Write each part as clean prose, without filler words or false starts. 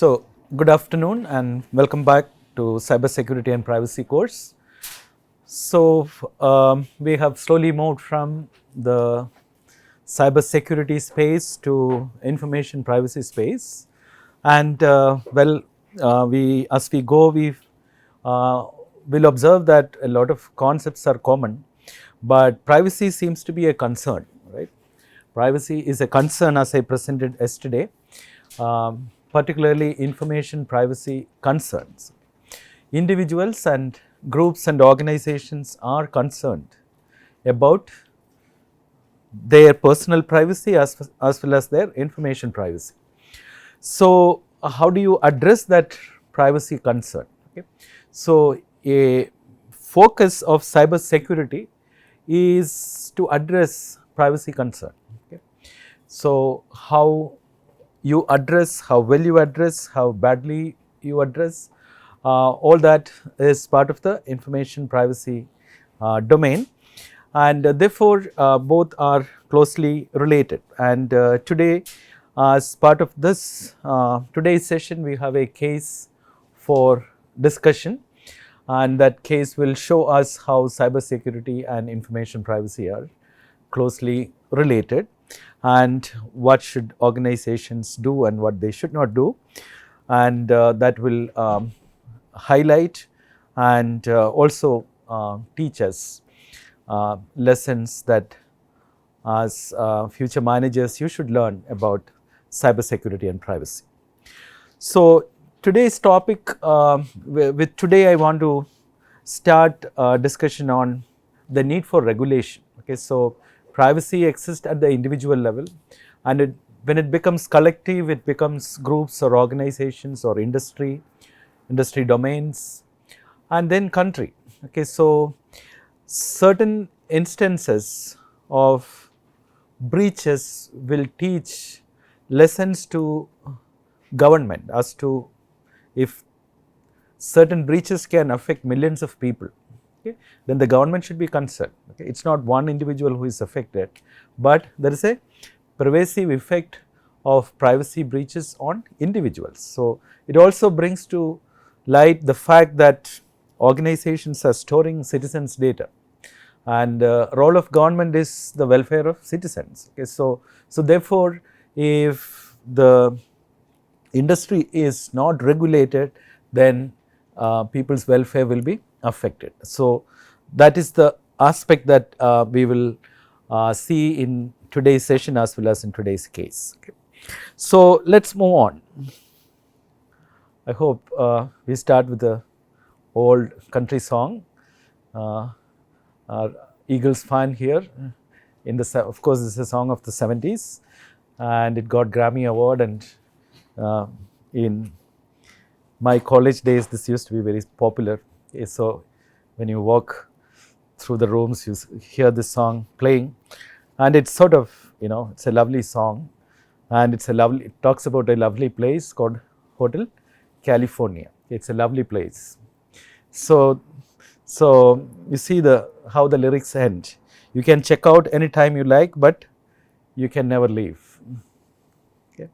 So, good afternoon and welcome back to Cybersecurity and Privacy course. So, we have slowly moved from the cybersecurity space to information privacy space, and as we go, we will observe that a lot of concepts are common, but privacy seems to be a concern, right? Privacy is a concern, as I presented yesterday. Particularly information privacy concerns. Individuals and groups and organizations are concerned about their personal privacy as well as their information privacy. So, how do you address that privacy concern? Okay. So, a focus of cyber security is to address privacy concern. Okay. So, how you address, how well you address, how badly you address, all that is part of the information privacy domain, and therefore both are closely related. And today, as part of this today's session, we have a case for discussion, and that case will show us how cybersecurity and information privacy are closely related, and what should organizations do and what they should not do, and that will highlight and also teach us lessons that as future managers you should learn about cybersecurity and privacy. So, today's topic, with today I want to start a discussion on the need for regulation. Okay, so privacy exists at the individual level, and when it becomes collective, it becomes groups or organizations or industry domains, and then country. Okay, so certain instances of breaches will teach lessons to government as to if certain breaches can affect millions of people. Okay, then the government should be concerned. Okay, it's not one individual who is affected, but there is a pervasive effect of privacy breaches on individuals. So, it also brings to light the fact that organizations are storing citizens' data, and role of government is the welfare of citizens. Okay, so therefore, if the industry is not regulated, then people's welfare will be affected. So, that is the aspect that we will see in today's session as well as in today's case. Okay. So, let us move on. I hope we start with the old country song. Our Eagles fan here, of course, this is a song of the 70s, and it got Grammy Award, and in my college days this used to be very popular. Okay, so, when you walk through the rooms, you hear this song playing, and it's sort of, it's a lovely song, and it talks about a lovely place called Hotel California. It's a lovely place. So you see how the lyrics end. You can check out anytime you like, but you can never leave. Okay.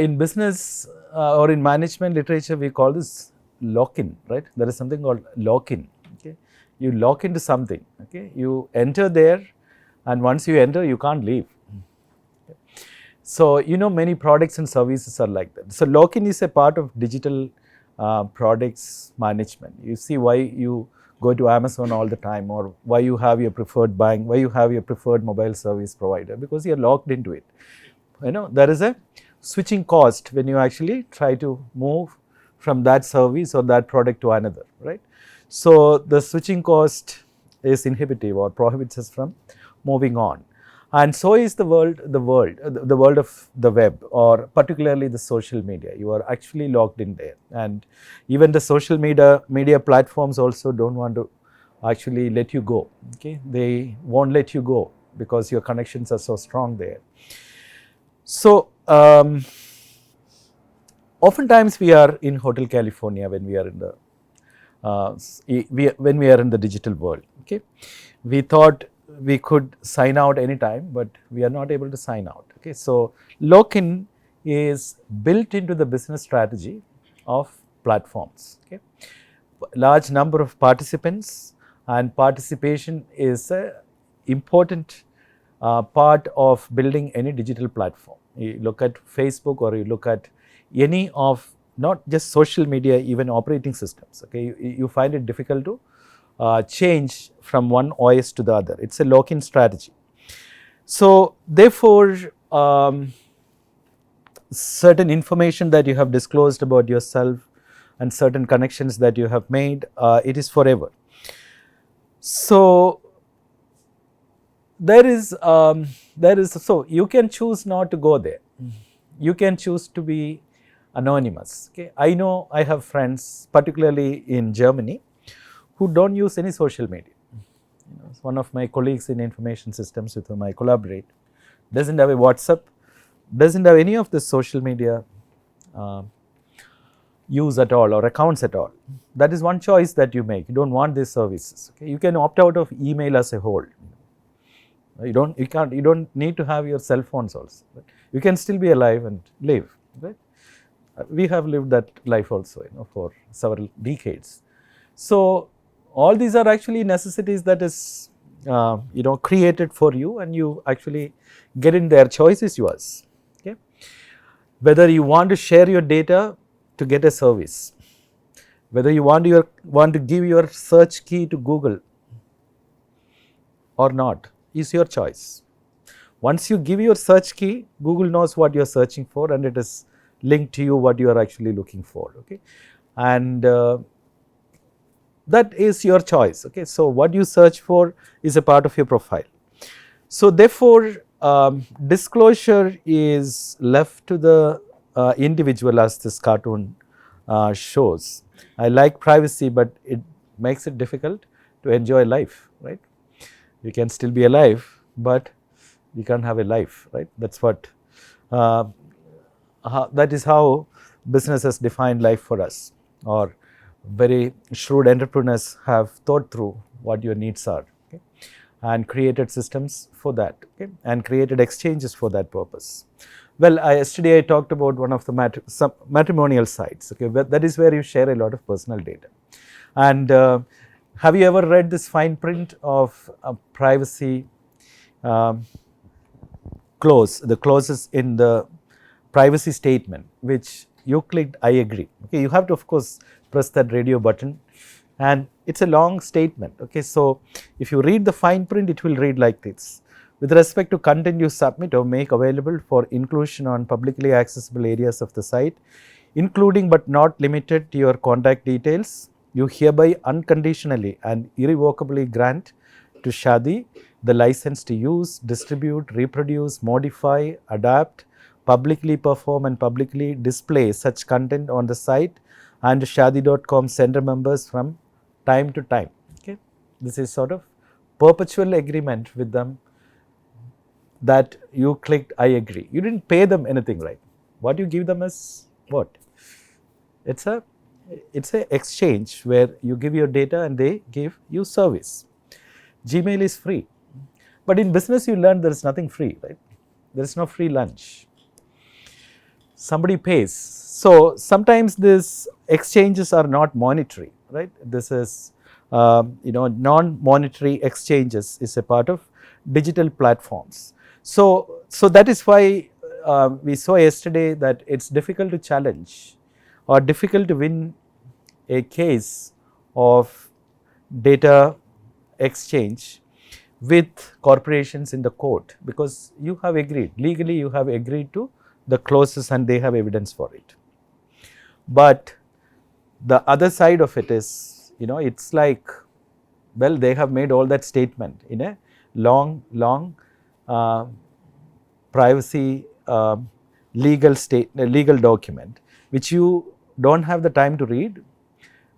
In business or in management literature, we call this Lockin, right? There is something called Lockin. Okay. You lock into something. Okay. You enter there, and once you enter, you can't leave. Okay. So, many products and services are like that. So, Lockin is a part of digital products management. You see why you go to Amazon all the time, or why you have your preferred bank, why you have your preferred mobile service provider, because you are locked into it. There is a switching cost when you actually try to move from that service or that product to another, right? So, the switching cost is inhibitive or prohibits us from moving on. And so is the world of the web, or particularly the social media. You are actually locked in there, and even the social media platforms also don't want to actually let you go. Okay, they won't let you go because your connections are so strong there. So, oftentimes we are in Hotel California when we are in the digital world. Okay, we thought we could sign out anytime, but we are not able to sign out. Okay, so Lockin is built into the business strategy of platforms. Okay? Large number of participants, and participation is an important part of building any digital platform. You look at Facebook, or you look at any of, not just social media, even operating systems. Okay? You find it difficult to change from one OS to the other. It's a lock-in strategy. So therefore, certain information that you have disclosed about yourself and certain connections that you have made, it is forever. So there is so you can choose not to go there. You can choose to be anonymous. Okay? I know I have friends, particularly in Germany, who don't use any social media. One of my colleagues in information systems with whom I collaborate doesn't have a WhatsApp, doesn't have any of the social media use at all, or accounts at all. That is one choice that you make. You don't want these services. Okay? You can opt out of email as a whole. You don't need to have your cell phones also. Right? You can still be alive and live. Right? We have lived that life also, for several decades. So all these are actually necessities that is created for you, and you actually get in there. Choice is yours. Okay? Whether you want to share your data to get a service, whether you want to give your search key to Google or not, is your choice. Once you give your search key, Google knows what you are searching for, and it is linked to you what you are actually looking for. Okay? And that is your choice. Okay? So what you search for is a part of your profile. So therefore, disclosure is left to the individual, as this cartoon shows. I like privacy, but it makes it difficult to enjoy life, right? You can still be alive, but you can't have a life, right? That's what, that is how business has defined life for us, or very shrewd entrepreneurs have thought through what your needs are, okay? And created systems for that, okay? And created exchanges for that purpose. Well, yesterday I talked about one of the some matrimonial sites. Okay? That is where you share a lot of personal data. And have you ever read this fine print of privacy clause, the clauses in the privacy statement, which you clicked I agree. Okay? You have to, of course, press that radio button, and it's a long statement. Okay? So if you read the fine print, it will read like this. With respect to content you submit or make available for inclusion on publicly accessible areas of the site, including but not limited to your contact details, you hereby unconditionally and irrevocably grant to Shadi the license to use, distribute, reproduce, modify, adapt, publicly perform and publicly display such content on the site and Shadi.com sender members from time to time. Okay? This is sort of perpetual agreement with them, that you clicked I agree. You didn't pay them anything, right? What you give them is what? It's a exchange where you give your data and they give you service. Gmail is free, but in business you learn there is nothing free, right? There is no free lunch. Somebody pays. So sometimes these exchanges are not monetary, right? This is non-monetary exchanges is a part of digital platforms. So that is why we saw yesterday that it's difficult to challenge or difficult to win a case of data exchange with corporations in the court, because you have agreed, legally you have agreed to the clauses and they have evidence for it. But the other side of it is, it's like, well, they have made all that statement in a long privacy legal document, which you don't have the time to read.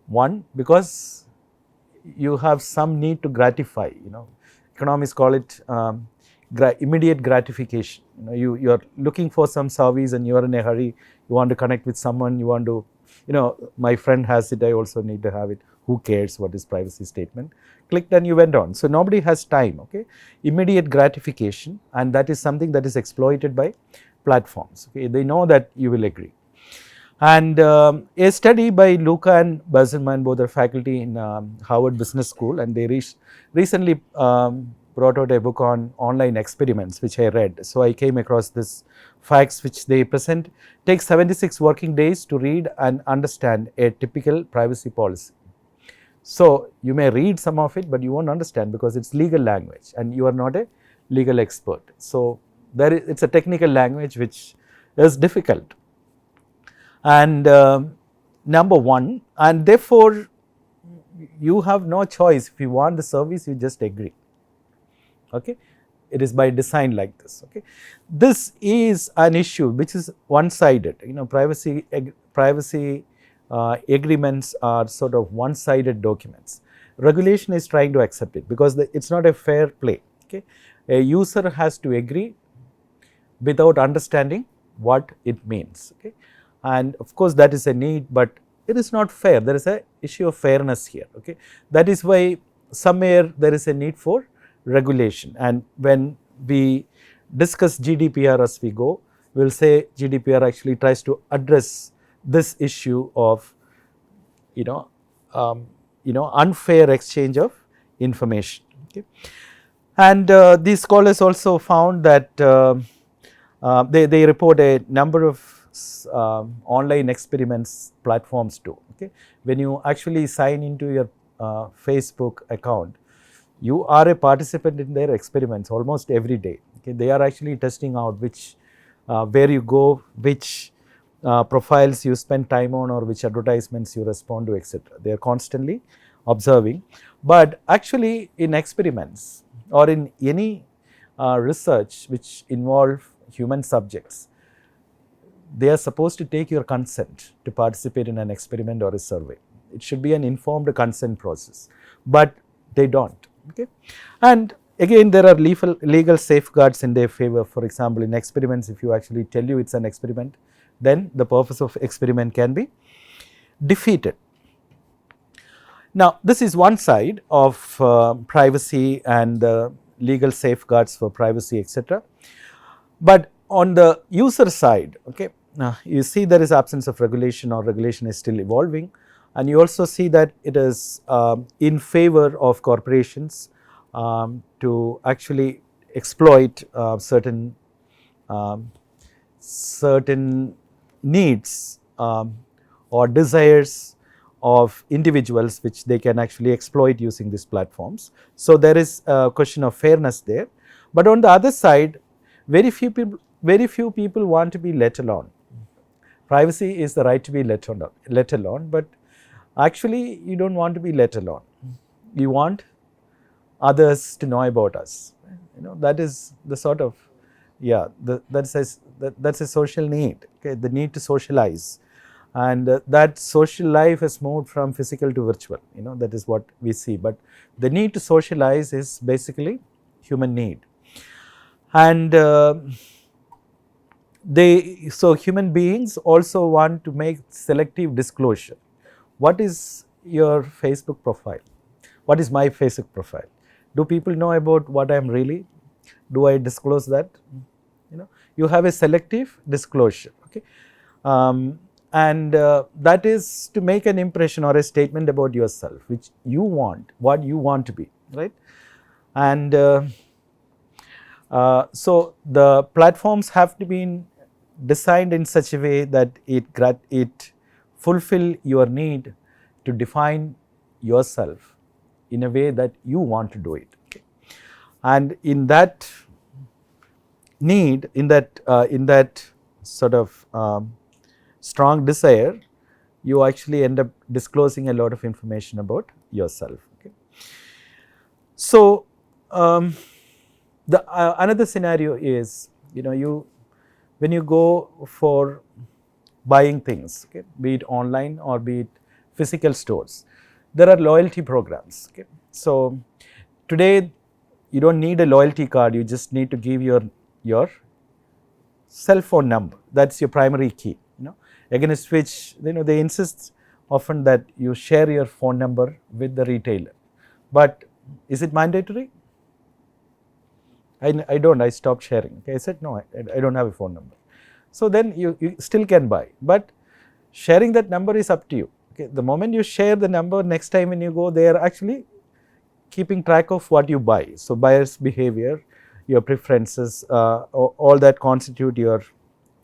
One, because you have some need to gratify. Economists call it immediate gratification. You are looking for some service and you are in a hurry. You want to connect with someone. You want to, my friend has it. I also need to have it. Who cares what is privacy statement? Clicked and you went on. So nobody has time. Okay, immediate gratification, and that is something that is exploited by platforms. Okay, they know that you will agree. And a study by Lockin, both are faculty in Harvard Business School, and they recently brought out a book on online experiments, which I read. So I came across this facts which they present. Takes 76 working days to read and understand a typical privacy policy. So you may read some of it, but you won't understand because it's legal language and you are not a legal expert. So it's a technical language which is difficult. And number one, and therefore you have no choice. If you want the service, you just agree. Okay, it is by design like this. Okay, this is an issue which is one-sided. Privacy agreements are sort of one-sided documents. Regulation is trying to accept it because it's not a fair play. Okay, a user has to agree without understanding what it means. Okay, and of course that is a need, but it is not fair. There is a issue of fairness here. Okay, that is why somewhere there is a need for regulation. And when we discuss GDPR as we go, we will say GDPR actually tries to address this issue of unfair exchange of information. Okay. And these scholars also found that they report a number of online experiments platforms too. Okay. When you actually sign into your Facebook account, you are a participant in their experiments almost every day. Okay. They are actually testing out where you go, which profiles you spend time on, or which advertisements you respond to, etc. They are constantly observing. But actually in experiments or in any research which involve human subjects, they are supposed to take your consent to participate in an experiment or a survey. It should be an informed consent process, but they don't. Okay. And again, there are legal safeguards in their favor. For example, in experiments, if you actually tell you it's an experiment, then the purpose of experiment can be defeated. Now, this is one side of privacy and legal safeguards for privacy, etc. But on the user side, okay, you see there is absence of regulation, or regulation is still evolving, and you also see that it is in favor of corporations to actually exploit certain needs or desires of individuals, which they can actually exploit using these platforms. So there is a question of fairness there. But on the other side, very few people want to be let alone. Privacy is the right to be let alone, but actually you don't want to be let alone. You want others to know about us. That is the sort of, that's a social need. Okay, the need to socialize, and that social life has moved from physical to virtual. That is what we see. But the need to socialize is basically human need, and so human beings also want to make selective disclosure. What is your Facebook profile? What is my Facebook profile? Do people know about what I am really? Do I disclose that? You have a selective disclosure. Okay, and that is to make an impression or a statement about yourself, which you want, what you want to be, right? And so the platforms have to be designed in such a way that it fulfill your need to define yourself in a way that you want to do it. Okay. And in that need, in that sort of strong desire, you actually end up disclosing a lot of information about yourself. Okay. So another scenario is, when you go for buying things, okay, be it online or be it physical stores, there are loyalty programs. Okay. So today you don't need a loyalty card, you just need to give your cell phone number. That's your primary key, against which they insist often that you share your phone number with the retailer. But is it mandatory? I don't, I stopped sharing. Okay. I said no, I don't have a phone number. So then you still can buy, but sharing that number is up to you. Okay? The moment you share the number, next time when you go, they are actually keeping track of what you buy. So buyer's behavior, your preferences, all that constitute your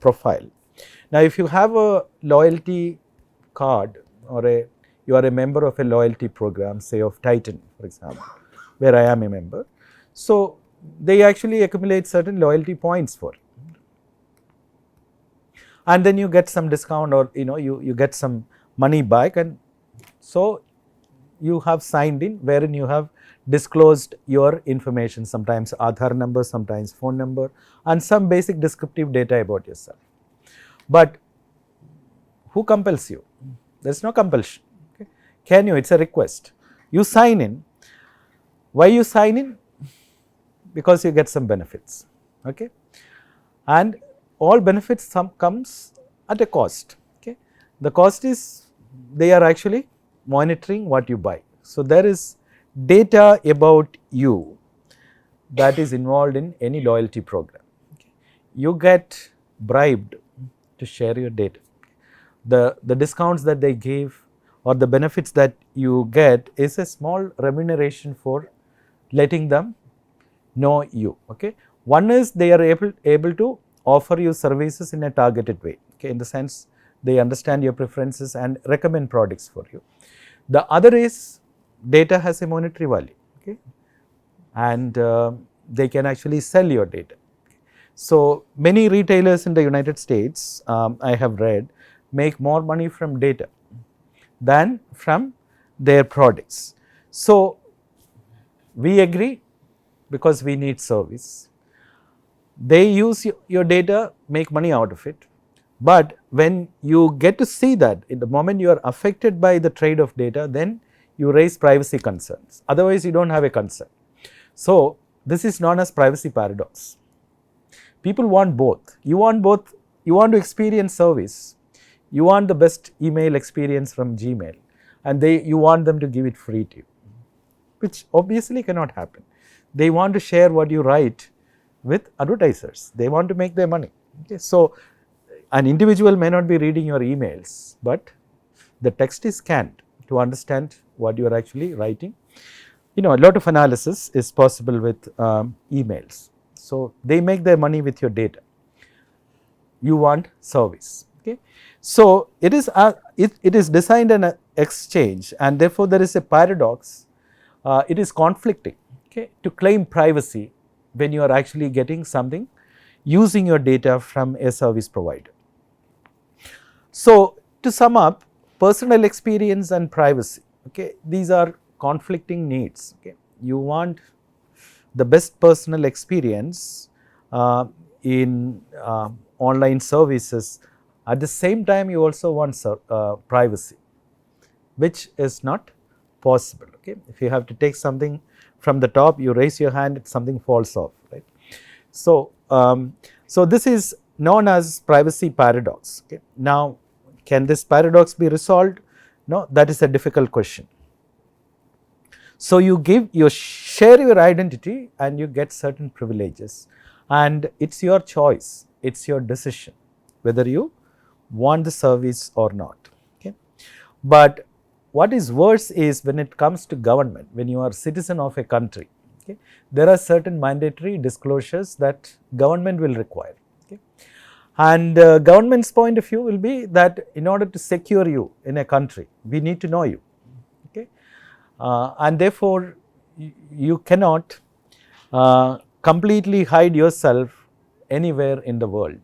profile. Now, if you have a loyalty card or you are a member of a loyalty program, say of Titan, for example, where I am a member, so they actually accumulate certain loyalty points for it. And then you get some discount, or you get some money back, and so you have signed in, wherein you have disclosed your information, sometimes Aadhaar number, sometimes phone number, and some basic descriptive data about yourself. But who compels you? There is no compulsion. Okay? Can you? It is a request. You sign in. Why you sign in? Because you get some benefits. Okay? And all benefits comes at a cost. Okay? The cost is they are actually monitoring what you buy. So there is data about you that is involved in any loyalty program. Okay? You get bribed to share your data. The discounts that they give or the benefits that you get is a small remuneration for letting them know you. Okay? One is they are able to offer you services in a targeted way. Okay? In the sense they understand your preferences and recommend products for you. The other is data has a monetary value. Okay? And they can actually sell your data. So many retailers in the United States, I have read, make more money from data than from their products. So we agree because we need service. They use your data, make money out of it. But when you get to see that in the moment you are affected by the trade of data, then you raise privacy concerns. Otherwise, you do not have a concern. So this is known as privacy paradox. People want both. You want both. You want to experience service. You want the best email experience from Gmail, and you want them to give it free to you, which obviously cannot happen. They want to share what you write with advertisers. They want to make their money. Okay? So an individual may not be reading your emails, but the text is scanned to understand what you are actually writing. A lot of analysis is possible with emails. So they make their money with your data. You want service. Okay? So it is designed an exchange, and therefore there is a paradox. It is conflicting, okay, to claim privacy when you are actually getting something using your data from a service provider. So to sum up, personal experience and privacy, okay, these are conflicting needs. Okay? You want the best personal experience in online services. At the same time, you also want privacy, which is not possible. Okay? If you have to take something from the top, you raise your hand, something falls off. Right? So, so this is known as privacy paradox. Okay? Now, can this paradox be resolved? No, that is a difficult question. So you share your identity and you get certain privileges, and it's your choice, it's your decision whether you want the service or not. Okay? But what is worse is when it comes to government, when you are a citizen of a country, okay, there are certain mandatory disclosures that government will require. Okay? And government's point of view will be that in order to secure you in a country, we need to know you. And therefore, you cannot completely hide yourself anywhere in the world.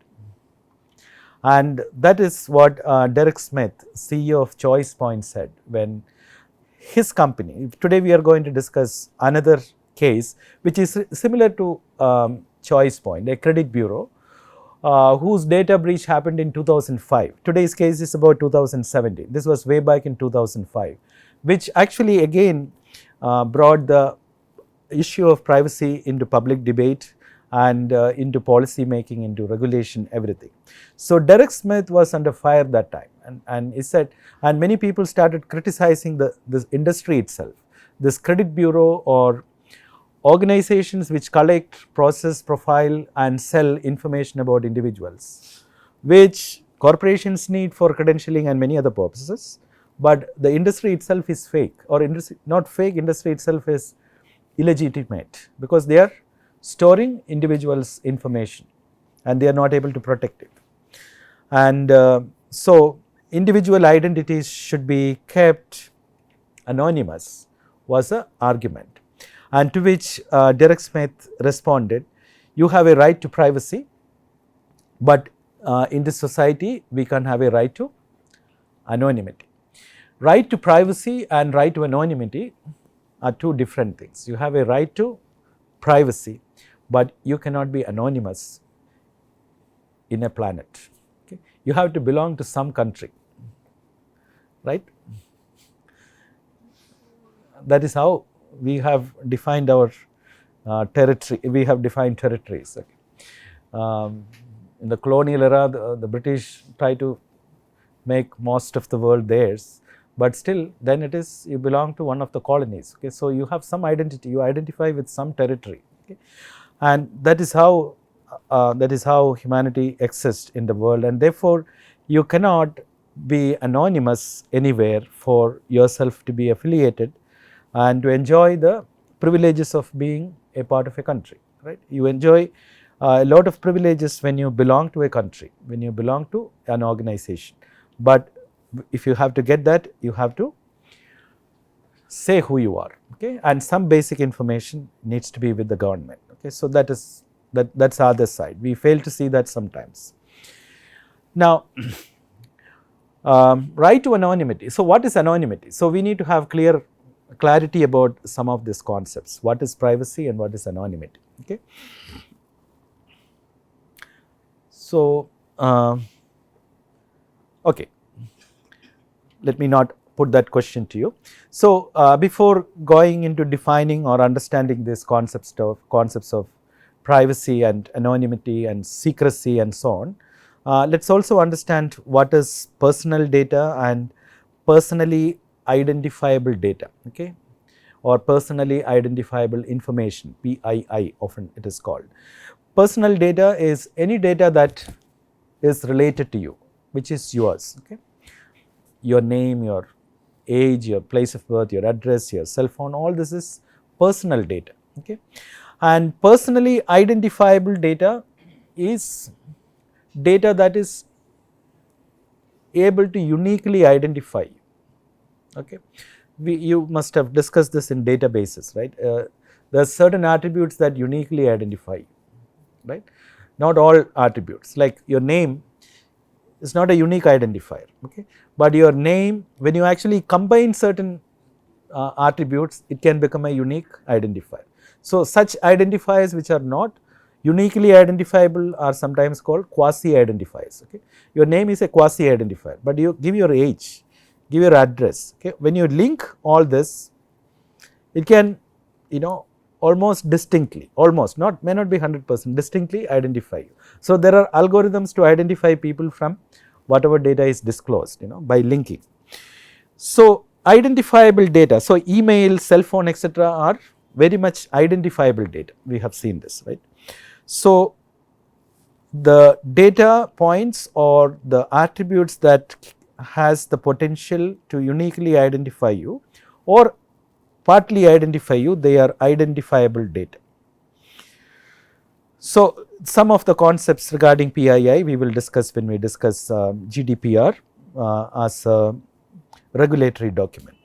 And that is what Derek Smith, CEO of ChoicePoint, said when his company, today we are going to discuss another case which is similar to ChoicePoint, a credit bureau whose data breach happened in 2005. Today's case is about 2017. This was way back in 2005. Which actually again brought the issue of privacy into public debate and into policy making, into regulation, everything. So Derek Smith was under fire that time, and he said, and many people started criticizing this industry itself, this credit bureau or organizations which collect, process, profile and sell information about individuals. which corporations need for credentialing and many other purposes, but the industry itself is fake, or industry, not fake, industry itself is illegitimate because they are storing individuals' information and they are not able to protect it. And so individual identities should be kept anonymous was an argument, and to which Derek Smith responded, you have a right to privacy, but in this society we can have a right to anonymity. Right to privacy and right to anonymity are two different things. You have a right to privacy, but you cannot be anonymous in a planet. Okay? You have to belong to some country, right? That is how we have defined our territory. We have defined territories. Okay? In the colonial era, the British tried to make most of the world theirs, but still then it is you belong to one of the colonies. Okay? So you have some identity, you identify with some territory. Okay? And that is how humanity exists in the world, and therefore you cannot be anonymous anywhere for yourself to be affiliated and to enjoy the privileges of being a part of a country, right? You enjoy a lot of privileges when you belong to a country, when you belong to an organization, but if you have to get that, you have to say who you are, okay? And some basic information needs to be with the government, okay? So that's the other side. We fail to see that sometimes. Now, right to anonymity. So what is anonymity? So we need to have clarity about some of these concepts. What is privacy and what is anonymity? Okay. So, okay, let me not put that question to you. So, before going into defining or understanding these concepts of privacy and anonymity and secrecy and so on, let us also understand what is personal data and personally identifiable data, okay, or personally identifiable information, PII often it is called. Personal data is any data that is related to you, which is yours, okay. Your name, your age, your place of birth, your address, your cell phone, all this is personal data, okay. And personally identifiable data is data that is able to uniquely identify you, okay. You must have discussed this in databases, right. There are certain attributes that uniquely identify you, right. Not all attributes, like your name is not a unique identifier, okay. But your name, when you actually combine certain attributes, it can become a unique identifier. So such identifiers which are not uniquely identifiable are sometimes called quasi-identifiers, okay. Your name is a quasi-identifier, but you give your age, give your address, okay. When you link all this, it can, almost distinctly, may not be 100%, distinctly identify you. So there are algorithms to identify people from whatever data is disclosed, by linking. So identifiable data, so email, cell phone, etc. are very much identifiable data. We have seen this, right. So the data points or the attributes that has the potential to uniquely identify you or partly identify you, they are identifiable data. So some of the concepts regarding PII we will discuss when we discuss GDPR as a regulatory document.